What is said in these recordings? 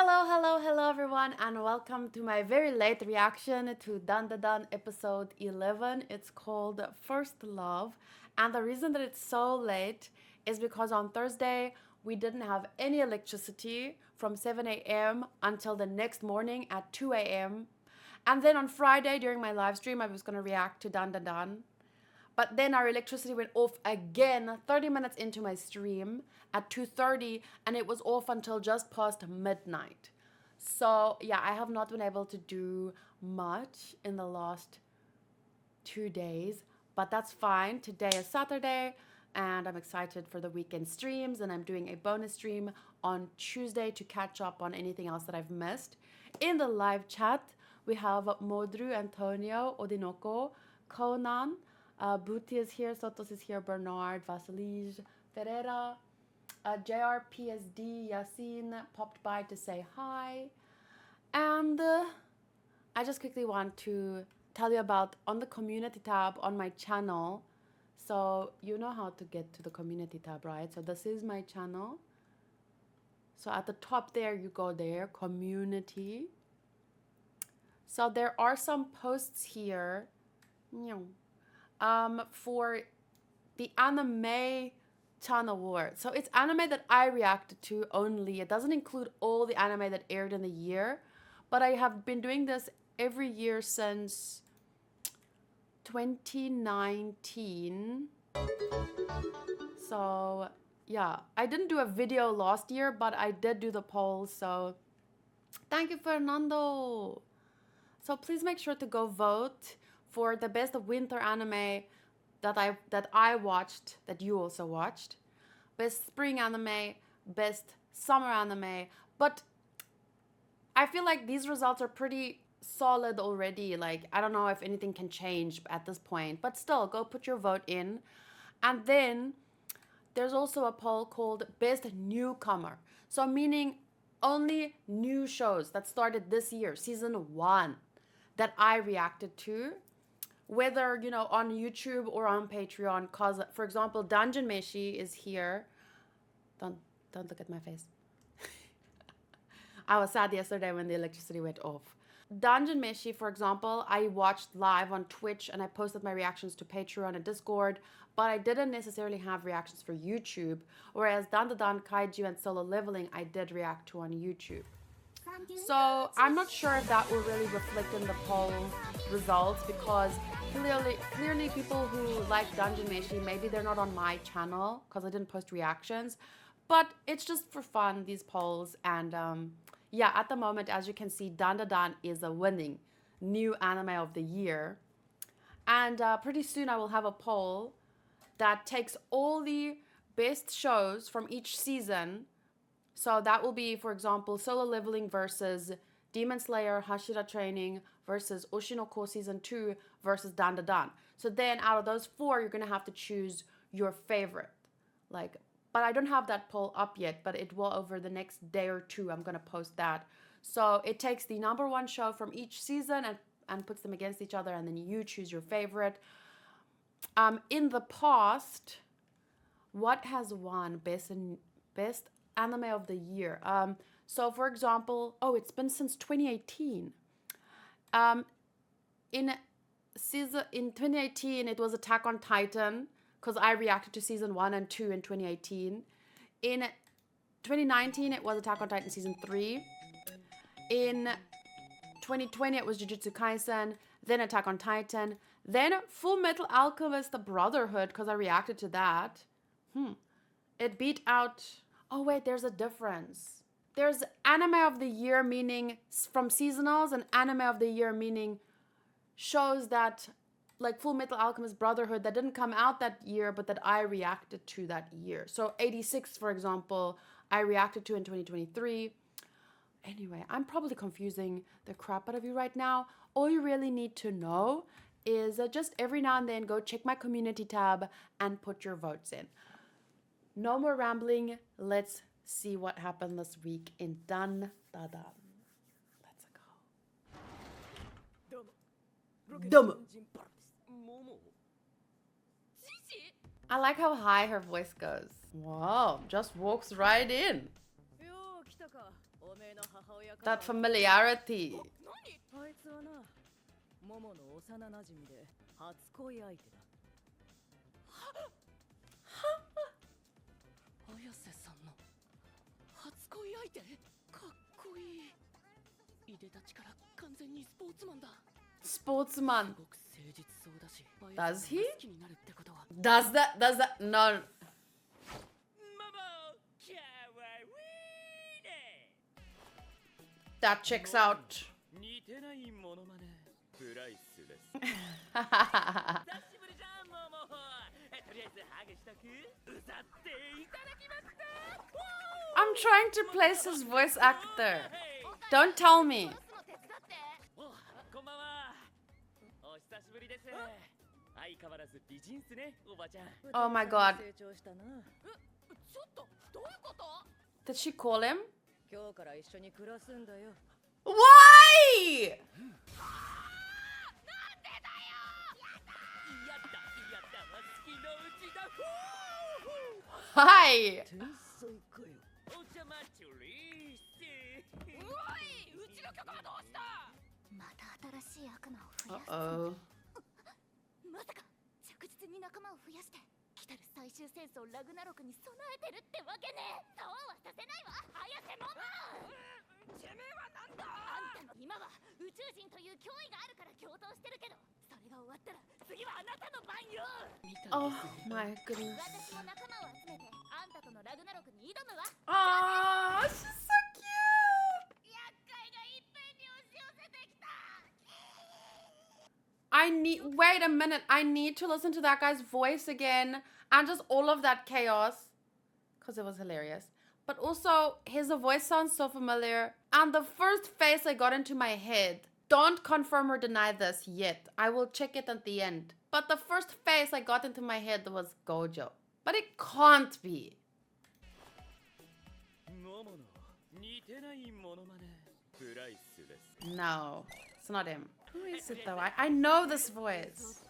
Hello everyone, and welcome to my very late reaction to Dan Da Dan episode 11. It's called First Love, and the reason that it's so late is because on Thursday we didn't have any electricity from 7 a.m. until the next morning at 2 a.m. And then on Friday during my live stream I was going to react to Dan Da Dan. But then our electricity went off again 30 minutes into my stream at 2:30, and it was off until just past midnight. So yeah, I have not been able to do much in the last 2 days, but that's fine. Today is Saturday and I'm excited for the weekend streams, and I'm doing a bonus stream on Tuesday to catch up on anything else that I've missed. In the live chat, we have Modru, Antonio, Odinoko, Conan, Booty is here, Sotos is here, Bernard, Vasilij, Ferreira, JRPSD, Yasin popped by to say hi. And I just quickly want to tell you about on the community tab on my channel. So you know how to get to the community tab, right? So this is my channel. So at the top there, you go there, community. So there are some posts here for the Animaechan award. So it's anime that I reacted to only. It doesn't include all the anime that aired in the year, but I have been doing this every year since 2019. So yeah, I didn't do a video last year, but I did do the poll. So thank you, Fernando. So please make sure to go vote for the best winter anime that I watched, that you also watched. Best spring anime, best summer anime. But I feel like these results are pretty solid already. Like, I don't know if anything can change at this point, but still, go put your vote in. And then there's also a poll called Best Newcomer. So meaning only new shows that started this year, season 1, that I reacted to, whether, you know, on YouTube or on Patreon. Cause, for example, Dungeon Meshi is here. Don't look at my face. I was sad yesterday when the electricity went off. Dungeon Meshi, for example, I watched live on Twitch and I posted my reactions to Patreon and Discord, but I didn't necessarily have reactions for YouTube, whereas Dan Da Dan, Kaiju, and Solo Leveling I did react to on YouTube. So I'm not sure if that will really reflect in the poll results, because clearly people who like Dungeon Meshi, maybe they're not on my channel because I didn't post reactions, but it's just for fun, these polls. And yeah, at the moment, as you can see, Dan Da Dan is a winning new anime of the year. And pretty soon I will have a poll that takes all the best shows from each season. So that will be, for example, Solo Leveling versus Demon Slayer, Hashira Training versus Oshinoko Season 2 versus Dan Da Dan. So then out of those 4, you're going to have to choose your favorite. Like, but I don't have that poll up yet, but it will over the next day or 2. I'm going to post that. So it takes the number 1 show from each season and puts them against each other, and then you choose your favorite. In the past, what has won best anime of the year? So for example, it's been since 2018. In 2018 it was Attack on Titan, because I reacted to season 1 and 2 in 2018. In 2019 it was Attack on Titan season 3. In 2020 it was Jujutsu Kaisen, then Attack on Titan, then Full Metal Alchemist: The Brotherhood, because I reacted to that. It beat out... Oh wait, there's a difference. There's anime of the year, meaning from seasonals, and anime of the year meaning shows that, like Full Metal Alchemist Brotherhood, that didn't come out that year, but that I reacted to that year. So 86, for example, I reacted to in 2023. Anyway, I'm probably confusing the crap out of you right now. All you really need to know is just every now and then go check my community tab and put your votes in. No more rambling. Let's see what happened this week in Dan Da Dan. Let's go. Dumb. I like how high her voice goes. Whoa, just walks right in. That familiarity. Sportsman. Does he? Does that? No. That checks out. I'm trying to place his voice actor. Don't tell me. Oh my god. Did she call him? Why? Hi. Uh-oh. 着実に仲間を増やして来たる最終戦争ラグナロクに備えてるってわけね。そうはさせないわ、早瀬者。てめえはなんだ。あんたの今は宇宙人という脅威があるから共闘してるけど、それが終わったら次はあなたの番よ。Oh my goodness. 私も仲間を集めてあんたとのラグナロクに挑むわ。Oh, she's so cute. 厄介がいっぺんに押し寄せてきた。Wait a minute. I need to listen to that guy's voice again and just all of that chaos because it was hilarious. But also, his voice sounds so familiar. And the first face I got into my head, don't confirm or deny this yet. I will check it at the end. But the first face I got into my head was Gojo. But it can't be. No, it's not him. Who is it though? I know this voice.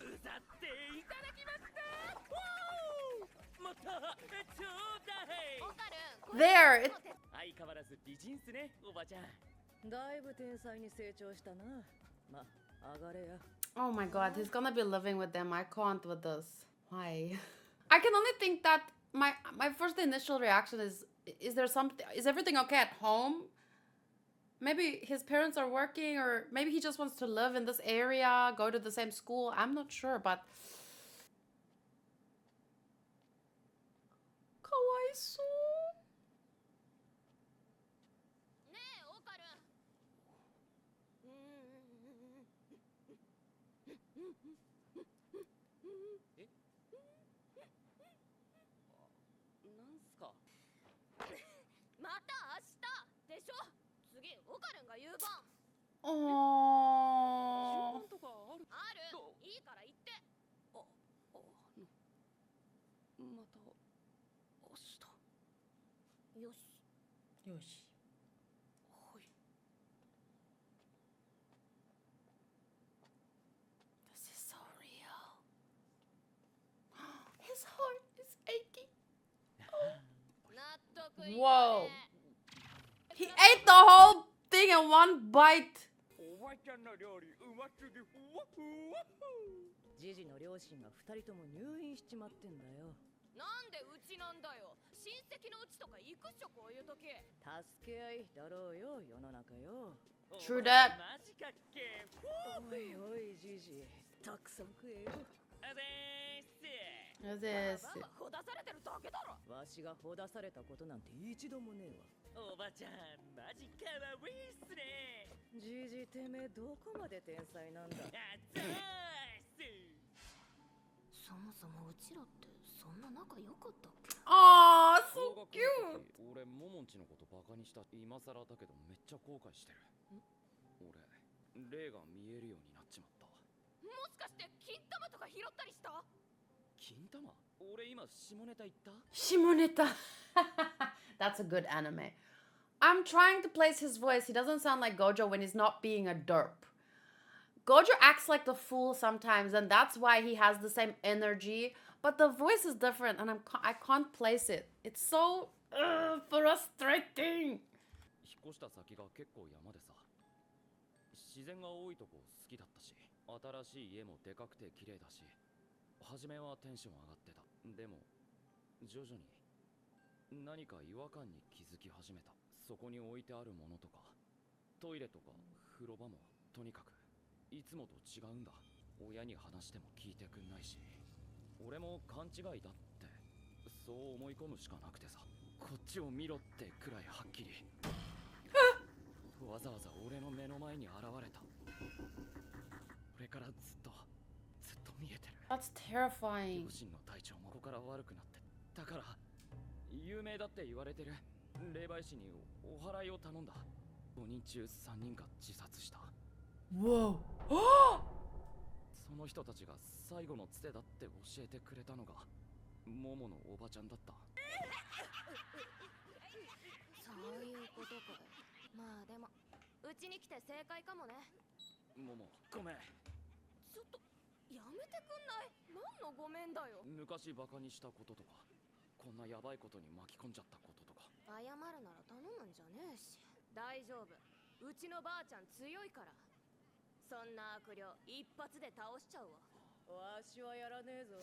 There! Oh my god, he's gonna be living with them. I can't with this. Why? I can only think that my first initial reaction is there something, is everything okay at home? Maybe his parents are working, or maybe he just wants to live in this area, go to the same school. I'm not sure, but... Kawaiso. Oh. Yoshi. This is so real. His heart is aching. Oh. Whoa. He ate the whole thing in one bite. True that. Oh, so cute. 俺モモンチのことバカにした今更だけどめっちゃ後悔してる。俺霊が見えるようになっちまった。もしかして金玉とか拾ったりした？金玉？俺今下ネタ言った？下ネタ. That's a good anime. I'm trying to place his voice. He doesn't sound like Gojo when he's not being a derp. Gojo acts like the fool sometimes, and that's why he has the same energy. But the voice is different, and I can't place it. It's so frustrating. 引っ越した先が結構山でさ、自然が多いとこ好きだったし、新しい家もでかくて綺麗だし、初めはテンション上がってた。でも徐々に何か違和感に気づき始めた。そこに置いてあるものとか、トイレとか風呂場も、とにかくいつもと違うんだ。親に話しても聞いてくんないし、俺も勘違いだってそう思い込むしかなくてさ、こっちを見ろってくらいはっきりわざわざ俺の目の前に現れた。俺からずっと見えてる。 That's terrifying. 両親の体調もここから悪くなって、だから有名だって言われてる霊媒師にお祓いを頼んだ。5人中3人が自殺した。 Whoa. その人たちが最後のつてだって教えてくれたのがモモのおばちゃんだった。そういうことか。まあでもうちに来て正解かもね。モモごめん。ちょっとやめてくんない？何のごめんだよ。昔バカにしたこととか、こんなヤバいことに巻き込んじゃったこととか。謝るなら頼むんじゃねえし。大丈夫、うちのばあちゃん強いから。そんな悪霊一発で倒しちゃうわ。わしはやらねえぞ。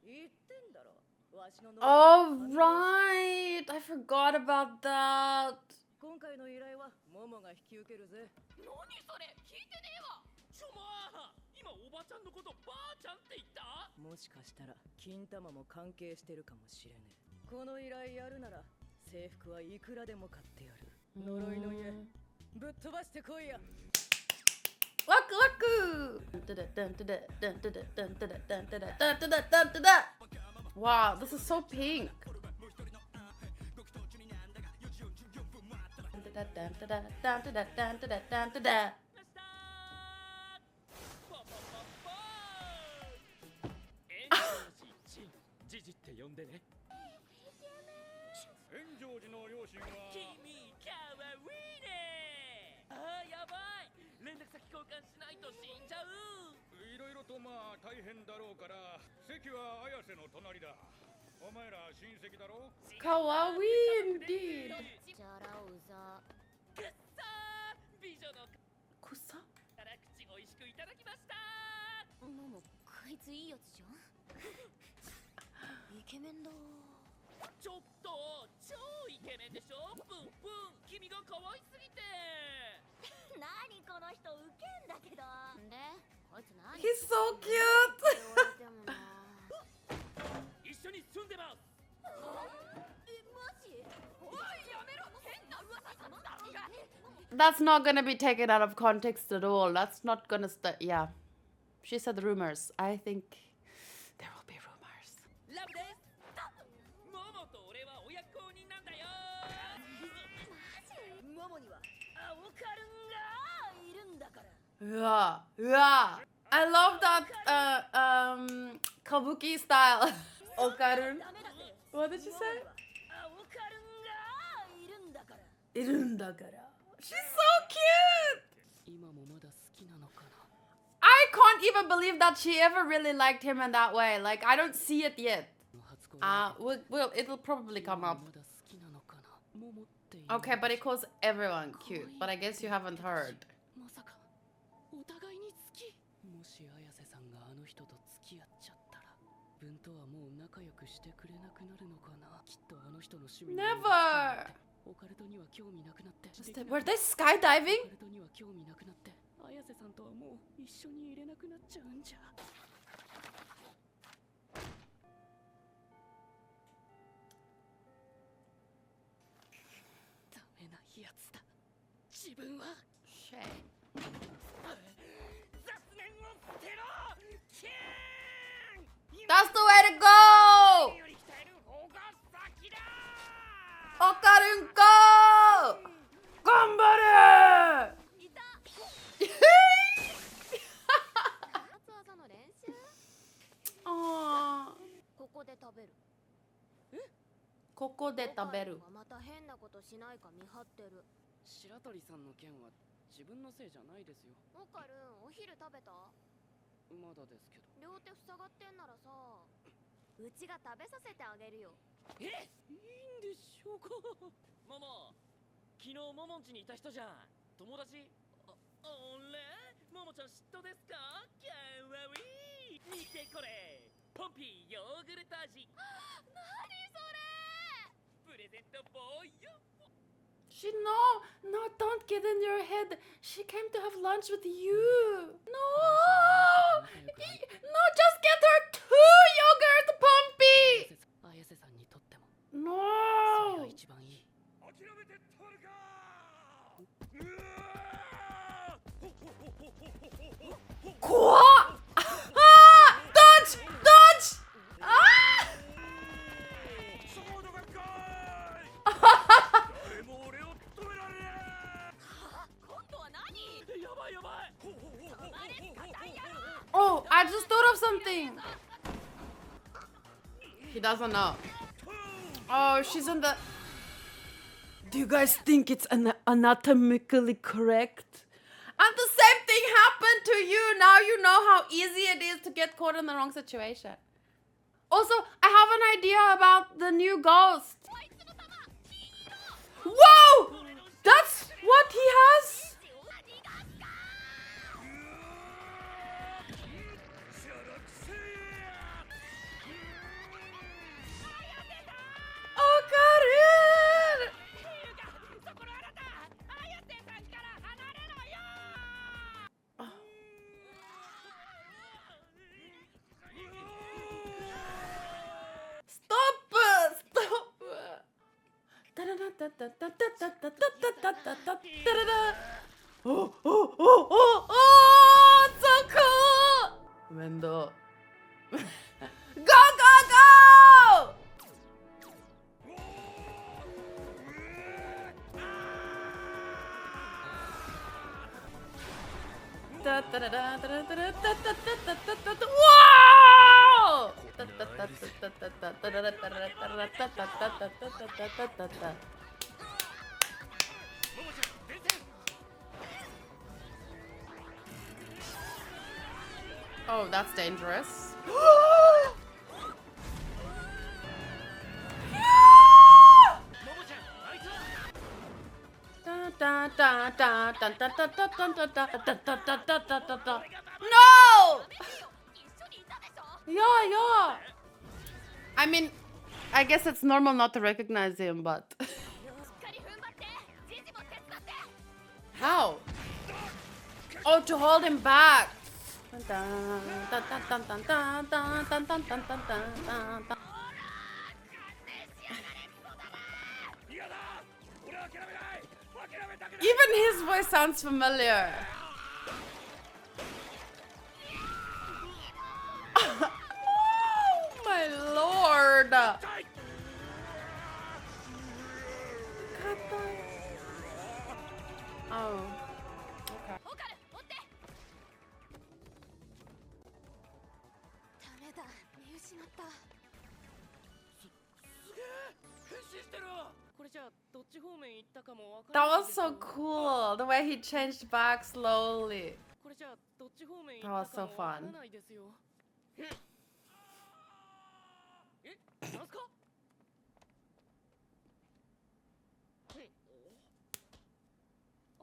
言ってんだろ、わしの能力。 Oh, right. I forgot about that. 今回の依頼はモモが引き受けるぜ。何それ、聞いてねえわ。ちょまー、今おばちゃんのことばあちゃんって言った？もしかしたら金玉も関係してるかもしれねえ。この依頼やるなら制服はいくらでも買ってやる。呪いの家ぶっ飛ばしてこいや。Waku waku. Wow, this is so pink.ジジって呼んでね。炎上寺の両親は君かわいいね。あーやばい、連絡先交換しないと死んじゃう。いろいろとまあ大変だろうから、席は綾瀬の隣だ。お前ら親戚だろ。 Kawaii indeed. じゃらうざ。くっさー、美女の Kusa? 辛口おいしくいただきました。モモ、こいついいやつじゃん。イケメンだ。ちょっと超イケメンでしょ。ブンブン、君が可愛すぎて。何この人ウケんだけど。で、こいつ何？ He's so cute. でもな。一緒に住んでます。え、マジ？おい、やめろ。変な噂するだろうが。 That's not gonna be taken out of context at all. That's not gonna yeah. She said rumors. I think there will be rumors. ラブです。モモと俺は親公認なんだよ。モモにはオカルンがいるんだから。 Yeah, yeah. I love that kabuki style. Okarun. ダメだぜ。 What did you say? オカルンがいるんだから。 Irundagara. She's so cute. 今もまだ好きなのかな。 I can't even believe that she ever really liked him in that way. Like, I don't see it yet. 初恋 It'll probably come 今 up. もまだ好きなのかな。モモっていう Okay, but it calls everyone cute. But I guess you haven't heard. まさかお互いに好き。もし綾瀬さんがあの人と付き合っちゃったら文とはもう仲良くしてくれなくなるのかな。きっとあの人の趣味 Never. オカルトには興味なくなって Were they skydiving? オカルトには興味なくなって綾瀬さんとはもう一緒にいれなくなっちゃうんじゃ。ダメなやつだ。自分は Shame. 雑念を捨てろ。キーン。 That's the way to go! より鍛える方が先だ。 Okarun, go! Ganbaru! いた。夏朝の練習。 Aww. ここで食べる。 Koko de オカル taberu. ンがまた変なことしないか見張ってる。白鳥さんの件は自分のせいじゃないですよ。オカルン、お昼食べた？まだですけど。両手塞がってんならさ、うちが食べさせてあげるよ。いいんでしょうか。モモ、昨日ももんちにいた人じゃん。友達？俺？ももちゃん嫉妬ですか？かわいい。見てこれ。ポンピーヨーグルト味。何それ。プレゼントボーイよ。No, don't get in your head. She came to have lunch with you. No, no, just get her two yogurt, Pompey. 綾瀬さんにとっても No. それが一番いい。諦めて取るか。怖っ。Ah, dodge, dodge. Ah. ソードが来い。誰も俺を止められない。今度は何。やばいやばい。Oh, I just thought of something. He doesn't know. Oh, she's in the... Do you guys think it's anatomically correct? And the same thing happened to you. Now you know how easy it is to get caught in the wrong situation. Also, I have an idea about the new ghost. Whoa! That's what he has? Oh, Karin! Stop! Stop! Oh, oh, oh, oh, oh! It's so cool! Mendo. Go, go, go! Wow! Oh, that's dangerous. No! Yeah, yeah. I mean, I guess it's normal not to recognize him, but... How? Oh, to hold him back. Even his voice sounds familiar. Oh my lord. Oh. Okay. ダメだ、見失った。すげえ変身してる。これじゃあどっち方面行ったかもわか That らない was so cool. The way he changed back slowly. これじゃあどっち方面 That 行 was ったか so もわか fun. らないですよ。え、なんすか？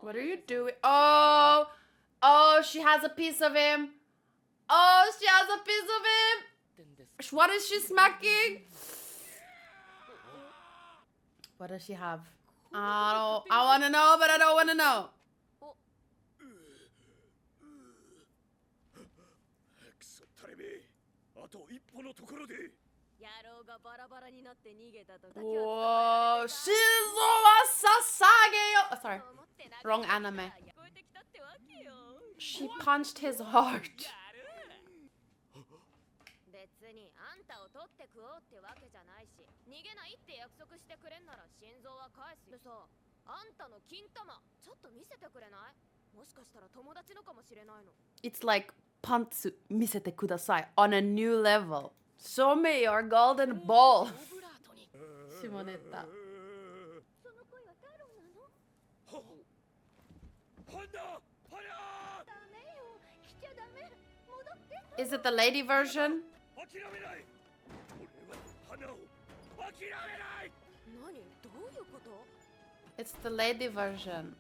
What are you doing? Oh, oh, she has a piece of him. Oh, she has a piece of him. What is she smacking? What does she have? I want to know, but I don't want to know. クソタレめ。あと一歩のところで。野郎がバラバラになって逃げたとだけ Whoa, Shizuo wa Sasage yo. Oh, sorry, wrong anime. She punched his heart. 別にあんたを取って食おうってわけじゃないし、逃げないって約束してくれんなら心臓は返すよ。でさ、あんたの金玉ちょっと見せてくれない？もしかしたら友達のかもしれないの。 It's like pantsu misete kudasai on a new level. Show me your golden ball. 下ネタ。その声は太郎なの？ハンダ、ハヤダメよ、来ちゃダメ。戻って。 Is it the lady version? 諦めない。俺は花を諦めない。何？どういうこと？ It's the lady version.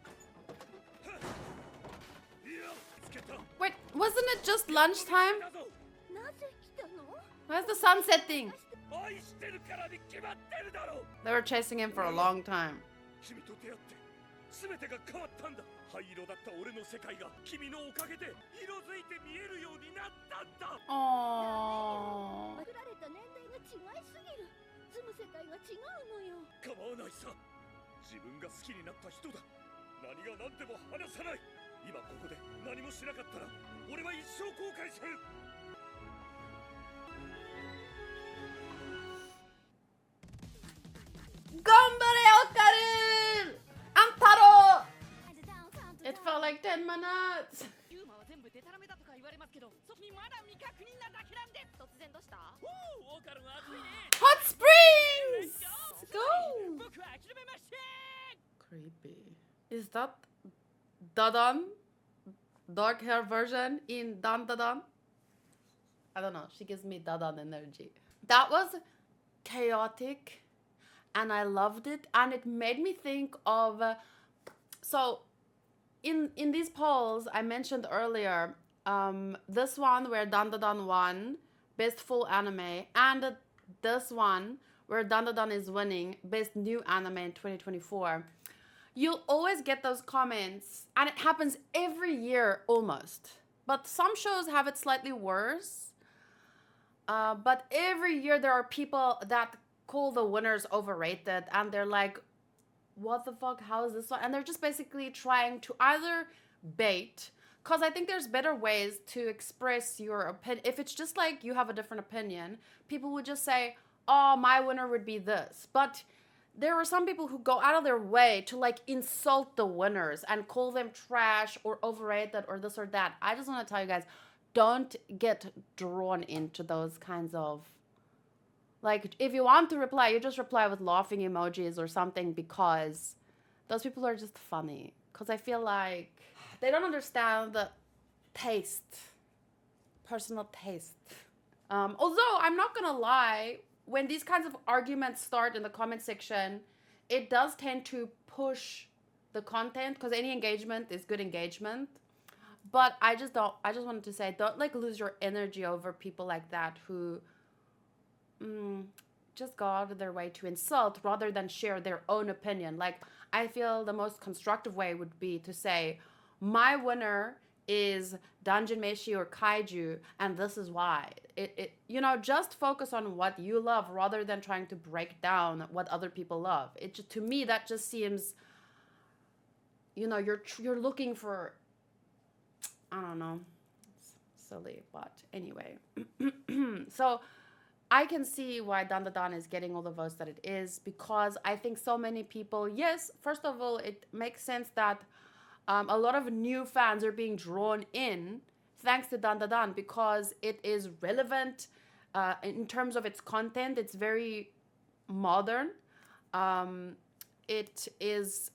Wait, wasn't it just lunchtime? なぜ来たの？ Where's the sun setting? 愛してるからに決まってるだろう。 They were chasing him for a long time. 君と出会って全てが変わったんだ。灰色だった俺の世界が君のおかげで色づいて見えるようになったんだ。 Aww. 作られた年代が違いすぎる。住む世界が違うのよ。構わないさ。自分が好きになった人だ。何が何でも離さない。今ここで何もしなかったら俺は一生後悔する。 Gambare Okaru! Antaro! It felt like 10 minutes. ユーマは全部デタラメだとか言われますけど、君まだ未確認なだけなんです。突然どうした？おお、オカルは熱いね。 Hot springs! Let's go! 僕は諦めません。 Creepy. Is that Dadan? Dark hair version in Dan Dadan? I don't know. She gives me Dadan energy. That was chaotic and I loved it. And it made me think of... so, in these polls I mentioned earlier, this one where Dan Dadan won Best Full Anime, and this one where Dan Dadan is winning Best New Anime in 2024. You'll always get those comments, and it happens every year almost. But some shows have it slightly worse. But every year there are people that call the winners overrated, and they're like, what the fuck, how is this one? And they're just basically trying to either bait, because I think there's better ways to express your opinion. If it's just like you have a different opinion, people would just say, oh, my winner would be this. But there are some people who go out of their way to like insult the winners and call them trash or overrated or this or that. I just want to tell you guys, don't get drawn into those kinds of... like, if you want to reply, you just reply with laughing emojis or something, because those people are just funny. Because I feel like they don't understand the taste, personal taste. Although, I'm not gonna lie, when these kinds of arguments start in the comment section, it does tend to push the content, because any engagement is good engagement. But I just wanted to say, don't like lose your energy over people like that who just go out of their way to insult rather than share their own opinion. Like, I feel the most constructive way would be to say, my winner is Dungeon Meshi or Kaiju, and this is why. You know, just focus on what you love rather than trying to break down what other people love. To me, that just seems, you know, you're looking for, I don't know, it's silly, but anyway. So I can see why Dan Dan is getting all the votes that it is, because I think so many people, yes, first of all, it makes sense that a lot of new fans are being drawn in thanks to Dan Dan, because it is relevant in terms of its content. It's very modern. It is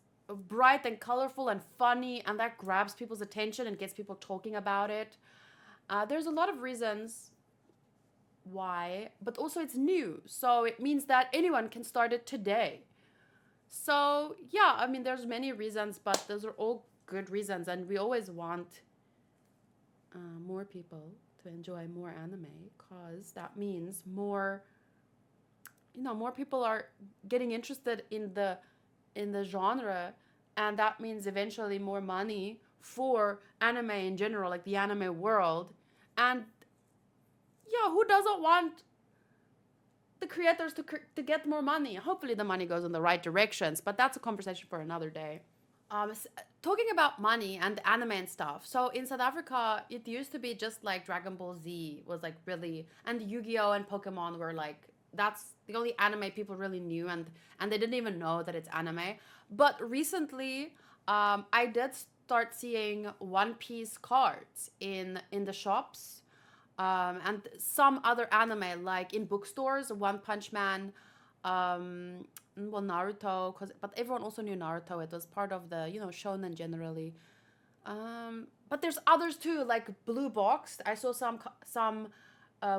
bright and colorful and funny, and that grabs people's attention and gets people talking about it. There's a lot of reasons why, but also it's new, so it means that anyone can start it today. So yeah, I mean, there's many reasons, but those are all good reasons, and we always want more people to enjoy more anime, because that means more, you know, more people are getting interested in the genre, and that means eventually more money for anime in general, like the anime world. And yeah, who doesn't want the creators to get more money? Hopefully the money goes in the right directions, but that's a conversation for another day. Talking about money and anime and stuff. So in South Africa, it used to be just like Dragon Ball Z was like really, and Yu-Gi-Oh and Pokemon were like, that's the only anime people really knew, and they didn't even know that it's anime. But recently, I did start seeing One Piece cards in the shops, and some other anime, like in bookstores, One Punch Man, well, Naruto, but everyone also knew Naruto. It was part of the, you know, shonen generally. But there's others too, like Blue Box. I saw some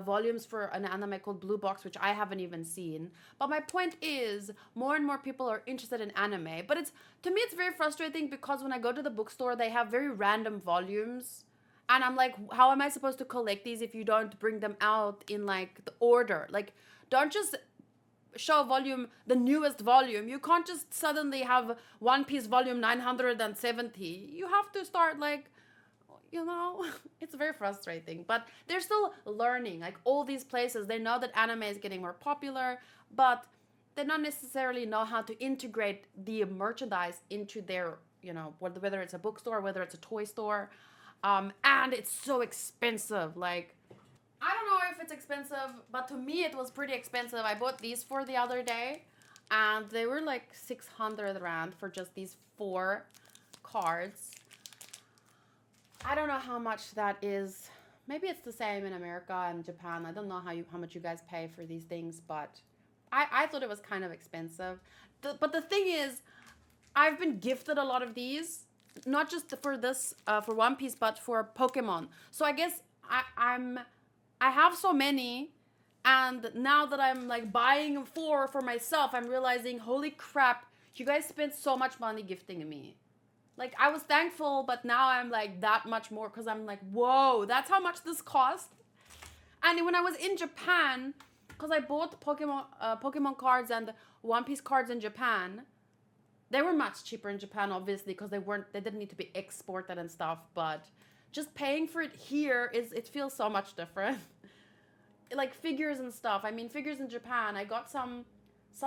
volumes for an anime called Blue Box, which I haven't even seen. But my point is, more and more people are interested in anime. But to me, it's very frustrating because when I go to the bookstore, they have very random volumes. And I'm like, how am I supposed to collect these if you don't bring them out in like the order? Like, don't just show volume, the newest volume. You can't just suddenly have One Piece volume 970. You have to start like, it's very frustrating. But they're still learning. Like all these places, they know that anime is getting more popular, but they don't necessarily know how to integrate the merchandise into their, whether it's a bookstore, whether it's a toy store. And it's so expensive. Like, I don't know if it's expensive, but to me it was pretty expensive. I bought these for the other day, and they were like 600 rand for just these 4 cards. I don't know how much that is. Maybe it's the same in America and Japan. I don't know how much you guys pay for these things, but I thought it was kind of expensive. But the thing is, I've been gifted a lot of these. Not just for this, for One Piece, but for Pokemon. So I guess I have so many, and now that I'm like buying 4 for myself, I'm realizing, holy crap, you guys spent so much money gifting me. Like, I was thankful, but now I'm like that much more because I'm like, whoa, that's how much this cost. And when I was in Japan, because I bought Pokemon cards and One Piece cards in Japan. They were much cheaper in Japan, obviously, because they didn't need to be exported and stuff. But just paying for it here it feels so much different. Like figures and stuff. I mean, figures in Japan, I got some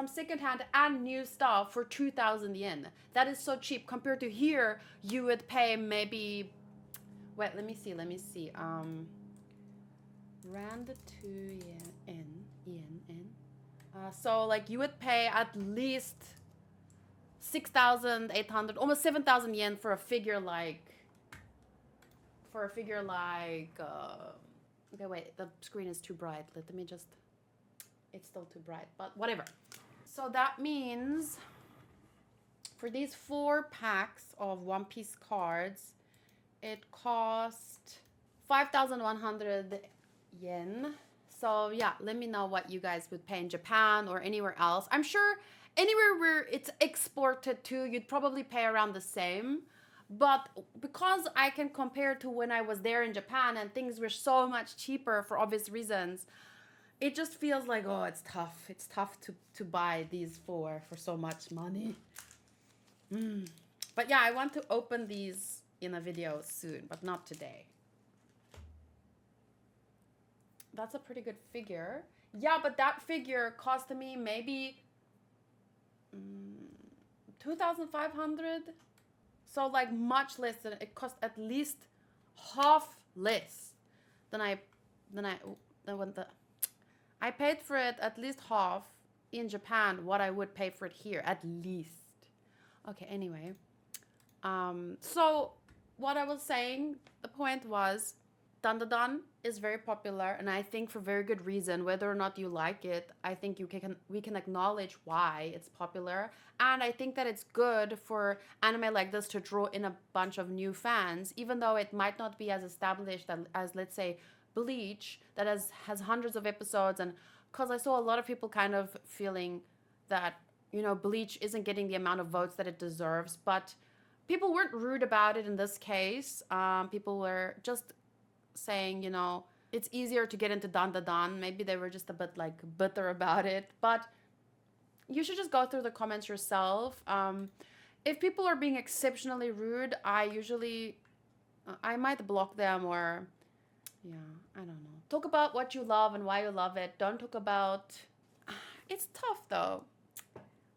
secondhand and new stuff for 2,000 yen. That is so cheap compared to here. You would pay maybe. Wait, let me see. Rand to yen. So like you would pay at least 6,800, almost 7,000 yen for a figure like. Okay, wait, the screen is too bright. Let me just. It's still too bright, but whatever. So that means for these 4 packs of One Piece cards, it cost 5,100 yen. So yeah, let me know what you guys would pay in Japan or anywhere else. I'm sure anywhere where it's exported to, you'd probably pay around the same. But because I can compare to when I was there in Japan and things were so much cheaper for obvious reasons, it just feels like, oh, it's tough. It's tough to buy these for so much money. But yeah, I want to open these in a video soon, but not today. That's a pretty good figure. Yeah, but that figure cost me maybe 2,500. So like much less than it cost, at least half less than I paid for it at least half in Japan what I would pay for it here, at least. Okay, anyway. So what I was saying, the point was, Dandadan is very popular, and I think for very good reason. Whether or not you like it, I think we can acknowledge why it's popular, and I think that it's good for anime like this to draw in a bunch of new fans, even though it might not be as established as let's say Bleach, that has hundreds of episodes. And because I saw a lot of people kind of feeling that Bleach isn't getting the amount of votes that it deserves, but people weren't rude about it in this case. People were just saying, it's easier to get into Dandadan. Maybe they were just a bit like bitter about it, but you should just go through the comments yourself. If people are being exceptionally rude, I might block them, or I don't know. Talk about what you love and why you love it. Don't talk about. It's tough though.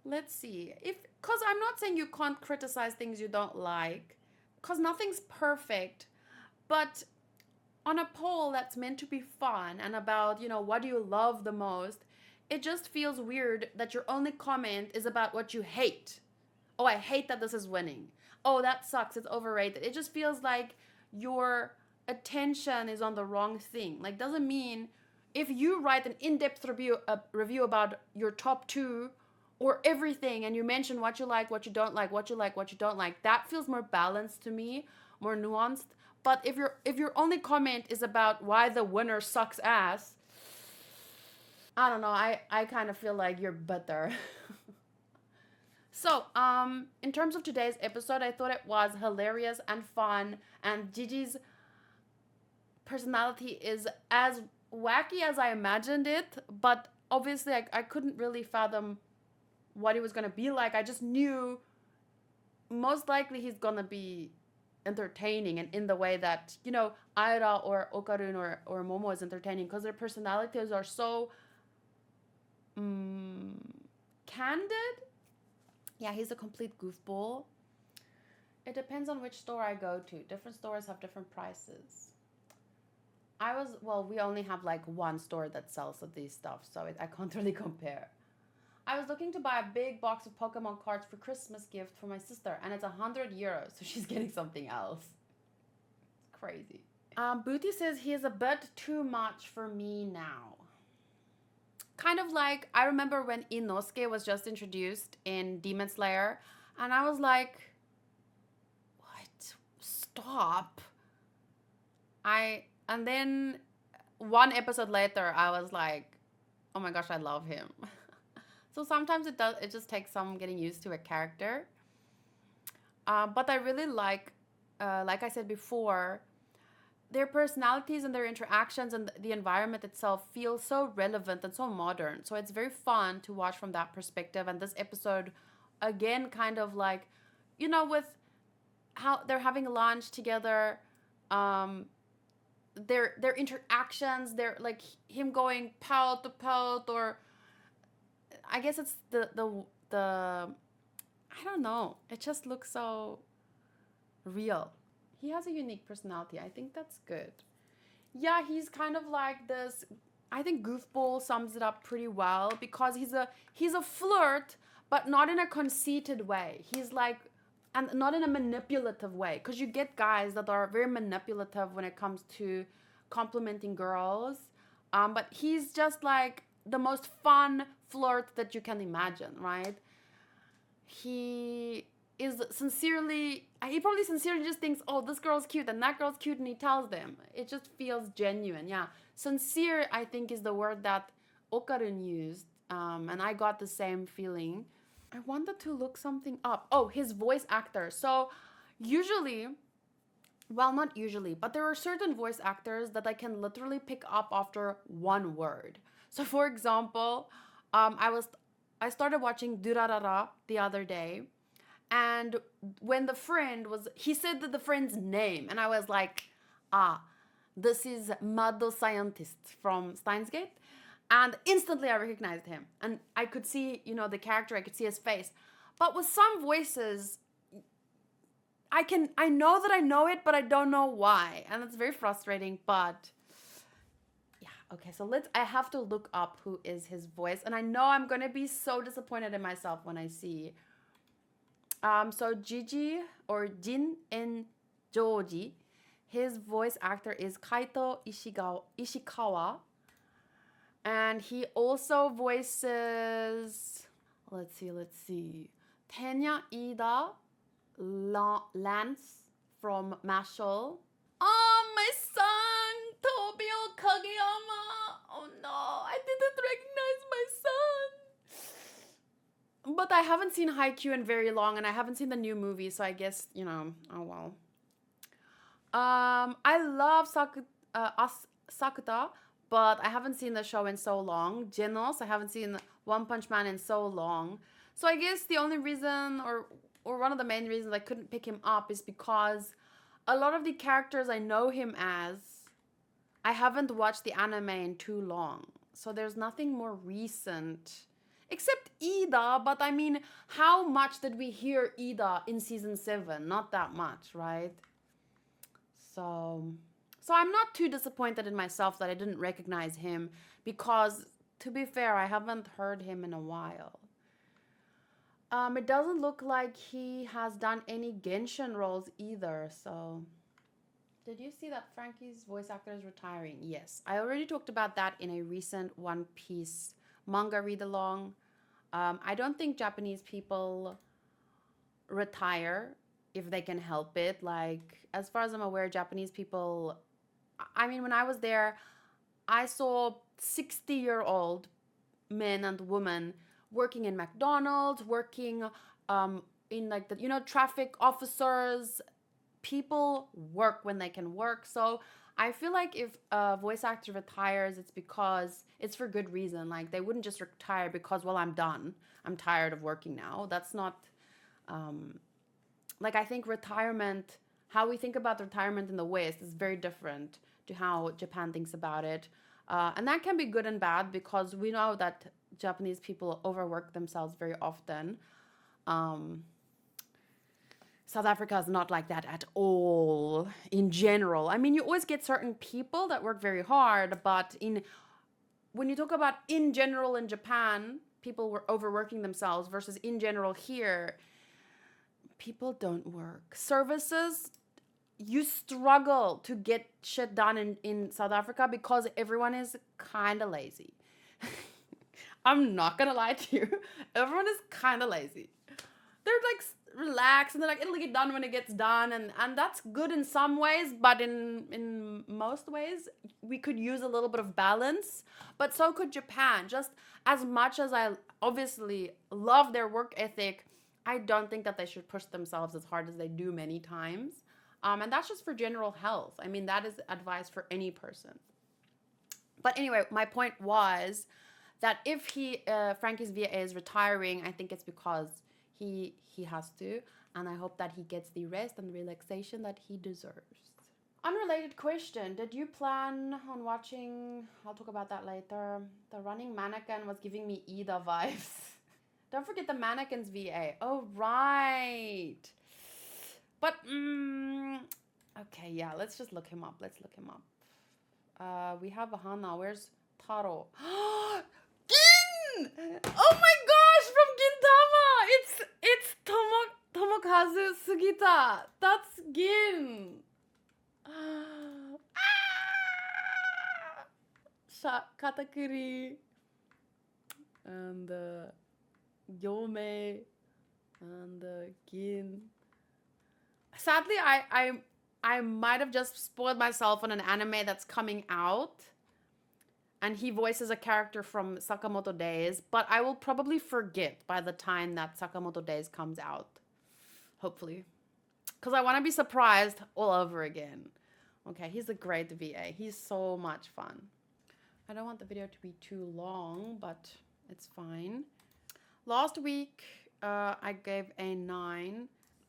Let's see. Because I'm not saying you can't criticize things you don't like, because nothing's perfect, but on a poll that's meant to be fun and about, what do you love the most, it just feels weird that your only comment is about what you hate. Oh, I hate that this is winning. Oh, that sucks. It's overrated. It just feels like your attention is on the wrong thing. Like, doesn't mean if you write an in-depth review about your top 2 or everything, and you mention what you like, what you don't like, what you like, what you don't like, that feels more balanced to me, more nuanced. But if your only comment is about why the winner sucks ass, I don't know. I kind of feel like you're better. So, in terms of today's episode, I thought it was hilarious and fun, and Gigi's personality is as wacky as I imagined it, but obviously I couldn't really fathom what he was gonna be like. I just knew most likely he's gonna be entertaining, and in the way that, you know, Aira or Okarun or Momo is entertaining, because their personalities are so candid. Yeah, he's a complete goofball. It depends on which store I go to. Different stores have different prices. We only have like one store that sells these stuff, so I can't really compare. I was looking to buy a big box of Pokemon cards for Christmas gift for my sister, and it's 100 euros, so she's getting something else. It's crazy. Booty says he is a bit too much for me now. Kind of like, I remember when Inosuke was just introduced in Demon Slayer, and I was like, what? Stop. And then one episode later, I was like, oh my gosh, I love him. So sometimes it just takes some getting used to a character. But I really like I said before, their personalities and their interactions and the environment itself feel so relevant and so modern. So it's very fun to watch from that perspective. And this episode, again, kind of like, you know, with how they're having lunch together, their interactions, they're like him going pout to pout, or I guess it's the I don't know. It just looks so real. He has a unique personality. I think that's good. Yeah, he's kind of like this. I think goofball sums it up pretty well, because he's a flirt, but not in a conceited way. He's like, and not in a manipulative way, because you get guys that are very manipulative when it comes to complimenting girls. But he's just like the most fun flirt that you can imagine, right? He probably sincerely just thinks, oh, this girl's cute and that girl's cute, and he tells them. It just feels genuine. Yeah, sincere, I think, is the word that Okarun used, and I got the same feeling. I wanted to look something up. Oh, his voice actor. So usually, well, not usually, but there are certain voice actors that I can literally pick up after one word. So for example, I started watching Durarara the other day, and when he said the friend's name, and I was like, this is Mad Scientist from Steins Gate. And instantly I recognized him. And I could see, you know, the character, I could see his face. But with some voices, I know that I know it, but I don't know why. And it's very frustrating, but yeah, okay. So I have to look up who is his voice. And I know I'm going to be so disappointed in myself when I see. So Gigi, or Jin in Joji, his voice actor is Kaito Ishikawa. And he also voices, let's see, Tenya Ida Lance from Mashal. Oh, my son, Tobio Kageyama. Oh no, I didn't recognize my son. But I haven't seen Haikyuu in very long, and I haven't seen the new movie, so I guess, you know, oh well. I love Sakuta, but I haven't seen the show in so long. Genos, I haven't seen One Punch Man in so long. So I guess the only reason, or one of the main reasons I couldn't pick him up, is because a lot of the characters I know him as, I haven't watched the anime in too long. So there's nothing more recent. Except Ida, but I mean, how much did we hear Ida in season 7? Not that much, right? So I'm not too disappointed in myself that I didn't recognize him, because, to be fair, I haven't heard him in a while. It doesn't look like he has done any Genshin roles either, so... Did you see that Frankie's voice actor is retiring? Yes, I already talked about that in a recent One Piece manga read-along. I don't think Japanese people retire if they can help it. Like, as far as I'm aware, Japanese people, I mean, when I was there, I saw 60-year-old men and women working in McDonald's, working in like the, traffic officers. People work when they can work. So I feel like if a voice actor retires, it's because it's for good reason. Like, they wouldn't just retire because, well, I'm done. I'm tired of working now. That's not, like, I think retirement, how we think about retirement in the West is very different to how Japan thinks about it. And that can be good and bad because we know that Japanese people overwork themselves very often. South Africa is not like that at all in general. I mean, you always get certain people that work very hard, but when you talk about in general in Japan, people were overworking themselves versus in general here, people don't work. Services, you struggle to get shit done in South Africa because everyone is kind of lazy. I'm not gonna lie to you. Everyone is kind of lazy. They're like relaxed and they're like, it'll get done when it gets done, and that's good in some ways, but in most ways we could use a little bit of balance. But so could Japan. Just as much as I obviously love their work ethic, I don't think that they should push themselves as hard as they do many times. And that's just for general health. I mean, that is advice for any person. But anyway, my point was that if Frankie's VA is retiring, I think it's because he has to, and I hope that he gets the rest and relaxation that he deserves. Unrelated question: did you plan on watching? I'll talk about that later. The running mannequin was giving me Ida vibes. Don't forget the mannequin's VA. Oh right. But okay, yeah. Let's just look him up. We have Hana. Where's Taro? Gin! Oh my gosh, from Gintama! It's Tomokazu Sugita. That's Gin. Katakuri and Yome and Gin. Sadly, I might have just spoiled myself on an anime that's coming out, and he voices a character from Sakamoto Days, but I will probably forget by the time that Sakamoto Days comes out. Hopefully. Because I want to be surprised all over again. Okay, he's a great VA. He's so much fun. I don't want the video to be too long, but it's fine. Last week, I gave a 9.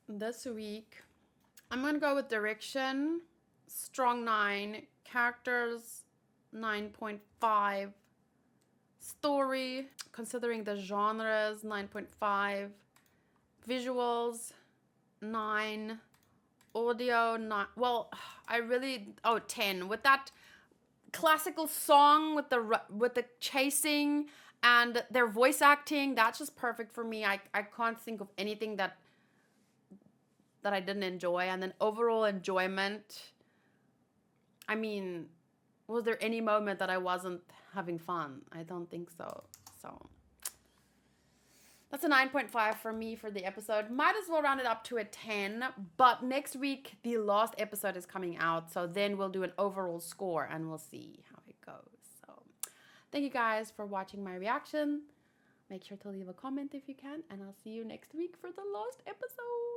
This week, I'm going to go with direction. Strong 9. Characters, 9.5. Story, considering the genres, 9.5. Visuals, 9. Audio, 9. Well, 10. With that classical song with the chasing and their voice acting, that's just perfect for me. I can't think of anything that I didn't enjoy. And then overall enjoyment, I mean, was there any moment that I wasn't having fun? I don't think so. So that's a 9.5 for me for the episode. Might as well round it up to a 10. But next week, the last episode is coming out. So then we'll do an overall score and we'll see how it goes. So thank you guys for watching my reaction. Make sure to leave a comment if you can. And I'll see you next week for the last episode.